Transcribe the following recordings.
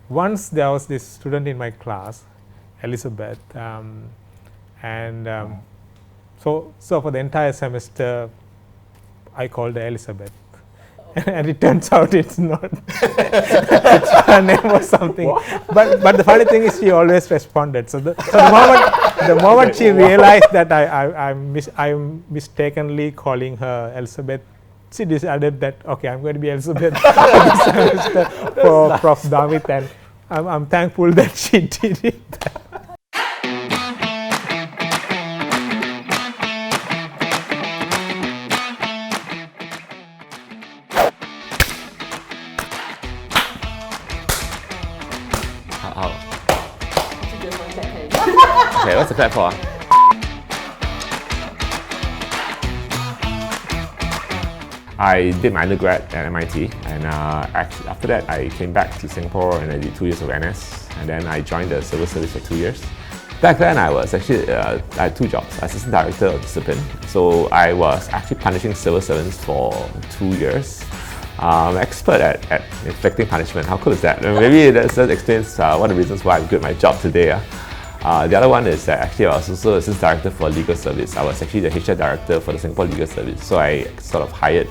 once there was this student in my class, Elizabeth, so for the entire semester, I called her Elizabeth. And it turns out it's not. Her name was something. But the funny thing is, she always responded. So the moment she realized that I'm mistakenly calling her Elizabeth, she decided that okay, I'm going to be Elizabeth this semester for Prof Damit, and I'm thankful that she did it. Okay, what's the clap for? I did my undergrad at MIT, and after that I came back to Singapore and I did 2 years of NS, and then I joined the civil service for 2 years. Back then I was actually, I had 2 jobs, assistant director of discipline. So I was actually punishing civil servants for 2 years. Expert at inflicting punishment. How cool is that? Maybe that explains one of the reasons why I'm good at my job today. The other one is that actually I was also assistant director for legal service. I was actually the HR director for the Singapore Legal Service. So I sort of hired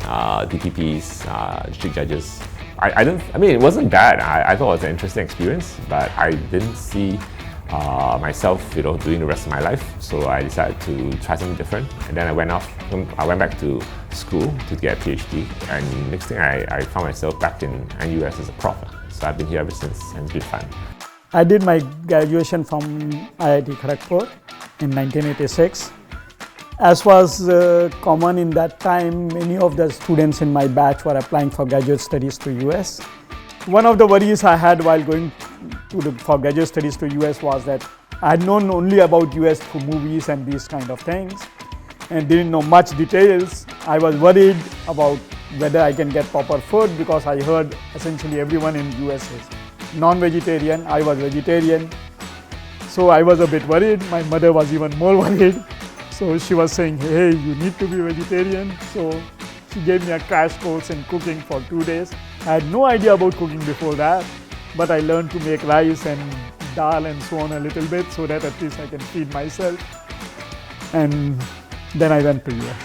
DPPs, district judges. I mean, it wasn't bad. I thought it was an interesting experience, but I didn't see myself, doing the rest of my life. So I decided to try something different. And then I went back to school to get a PhD. And next thing I found myself back in NUS as a prof. So I've been here ever since, and it's been fun. I did my graduation from IIT Kharagpur in 1986. As was common in that time, many of the students in my batch were applying for graduate studies to US. One of the worries I had while going for graduate studies to US was that I had known only about US through movies and these kind of things and didn't know much details. I was worried about whether I can get proper food because I heard essentially everyone in US is non-vegetarian. I was vegetarian, so I was a bit worried. My mother was even more worried, so she was saying, hey, you need to be vegetarian. So she gave me a crash course in cooking for 2 days. I had no idea about cooking before that, but I learned to make rice and dal and so on a little bit so that at least I can feed myself. And then I went to US.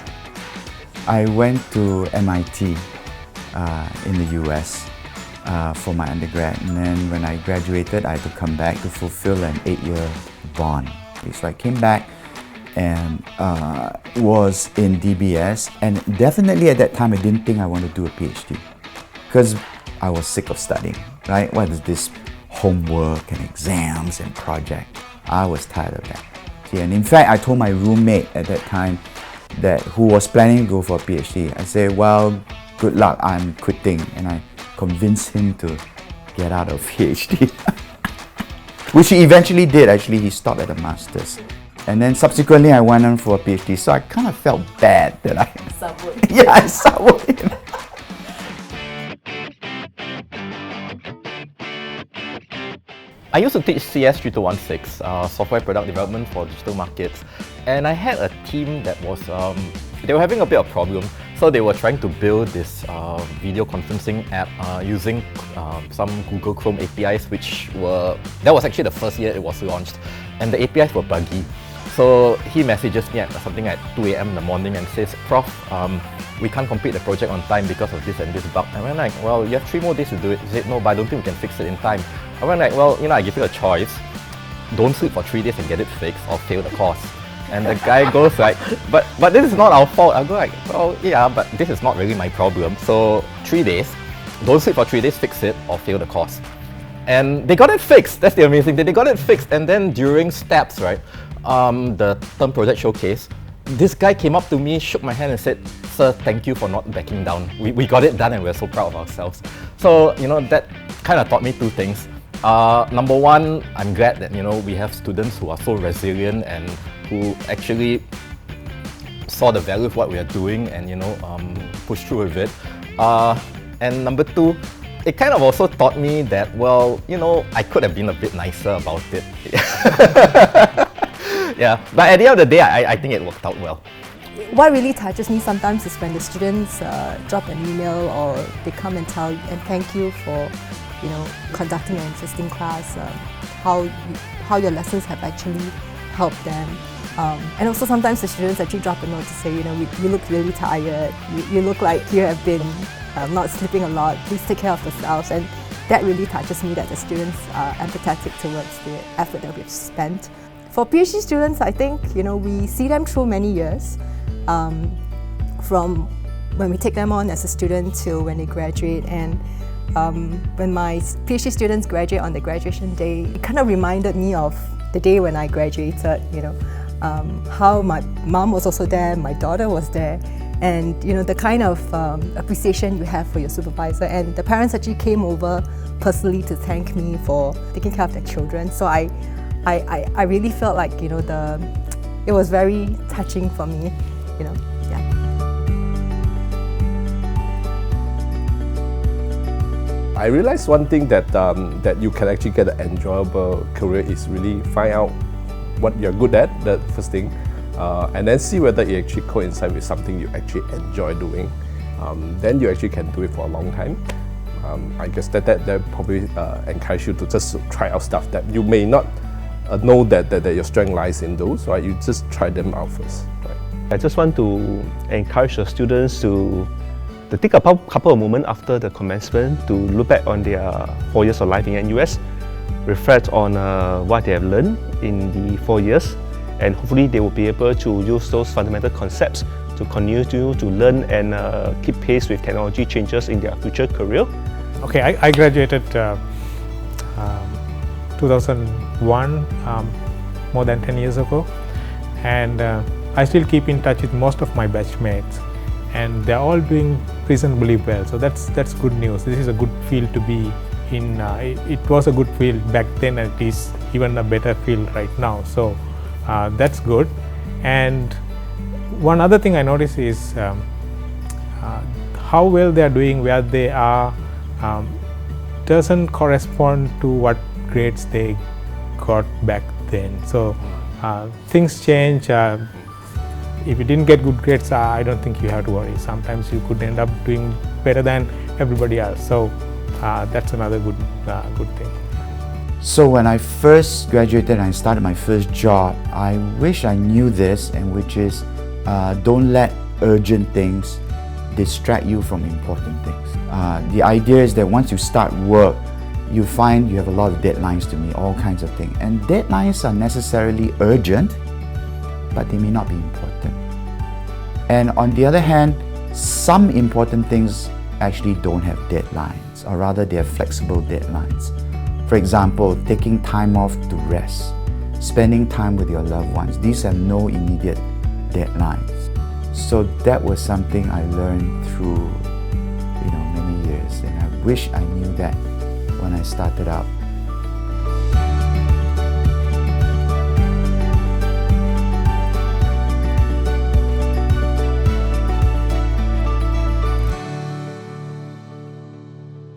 I went to MIT in the US for my undergrad, and then when I graduated I had to come back to fulfill an 8-year bond. So I came back and was in DBS, and definitely at that time I didn't think I wanted to do a PhD because I was sick of studying, right? What is this homework and exams and project? I was tired of that. See, and in fact I told my roommate at that time who was planning to go for a PhD, I said, well, good luck, I'm quitting, and I convinced him to get out of PhD. Which he eventually did. Actually, he stopped at a master's. And then subsequently I went on for a PhD, so I kind of felt bad that I subway. Yeah, I subway. I used to teach CS 3216, software product development for digital markets, and I had a team that was, they were having a bit of problem. So they were trying to build this video conferencing app using some Google Chrome APIs, that was actually the first year it was launched, and the APIs were buggy. So he messages me at something at 2 a.m. in the morning and says, Prof, we can't complete the project on time because of this and this bug. I went like, well, you have 3 more days to do it. He said, no, but I don't think we can fix it in time. I went like, well, I give you a choice. Don't sleep for 3 days and get it fixed or fail the course. And the guy goes like, but this is not our fault. I go like, well, yeah, but this is not really my problem. So 3 days, don't sleep for 3 days, fix it or fail the course. And they got it fixed. That's the amazing thing. They got it fixed. And then during steps, right, the term project showcase, this guy came up to me, shook my hand and said, sir, thank you for not backing down. We got it done and we're so proud of ourselves. So, that kind of taught me 2 things. Number one, I'm glad that, we have students who are so resilient and who actually saw the value of what we are doing and, push through with it. And number 2, it kind of also taught me that, well, I could have been a bit nicer about it. Yeah, but at the end of the day, I think it worked out well. What really touches me sometimes is when the students drop an email or they come and thank you for conducting an interesting class, how your lessons have actually helped them. And also sometimes the students actually drop a note to say, you look really tired, you look like you have been not sleeping a lot, please take care of yourselves. And that really touches me, that the students are empathetic towards the effort that we've spent. For PhD students, I think, we see them through many years, from when we take them on as a student till when they graduate. And when my PhD students graduate on the graduation day, it kind of reminded me of the day when I graduated, how my mom was also there, my daughter was there, and the kind of appreciation you have for your supervisor. And the parents actually came over personally to thank me for taking care of their children. So I really felt like it was very touching for me, yeah. I realized one thing that you can actually get an enjoyable career is really find out what you're good at, the first thing, and then see whether it actually coincides with something you actually enjoy doing. Then you actually can do it for a long time. I guess that probably encourage you to just try out stuff that you may not know that your strength lies in those, right? You just try them out first, right? I just want to encourage the students to take a couple of moments after the commencement to look back on their 4 years of life in NUS, reflect on what they have learned in the 4 years, and hopefully they will be able to use those fundamental concepts to continue to learn and keep pace with technology changes in their future career. Okay, I graduated 2001, more than 10 years ago, and I still keep in touch with most of my batchmates, and they're all doing reasonably well. So that's good news. This is a good field to be in. It was a good field back then, and it is even a better field right now. So that's good. And one other thing I noticed is how well they are doing where they are doesn't correspond to what grades they got back then. So things change. If you didn't get good grades, I don't think you have to worry. Sometimes you could end up doing better than everybody else. So that's another good thing. So when I first graduated and I started my first job, I wish I knew this, and which is don't let urgent things distract you from important things. The idea is that once you start work, you find you have a lot of deadlines to meet, all kinds of things. And deadlines are necessarily urgent, but they may not be important. And on the other hand, some important things actually don't have deadlines, or rather they have flexible deadlines. For example, taking time off to rest, spending time with your loved ones. These have no immediate deadlines. So that was something I learned through many years, and I wish I knew that when I started out.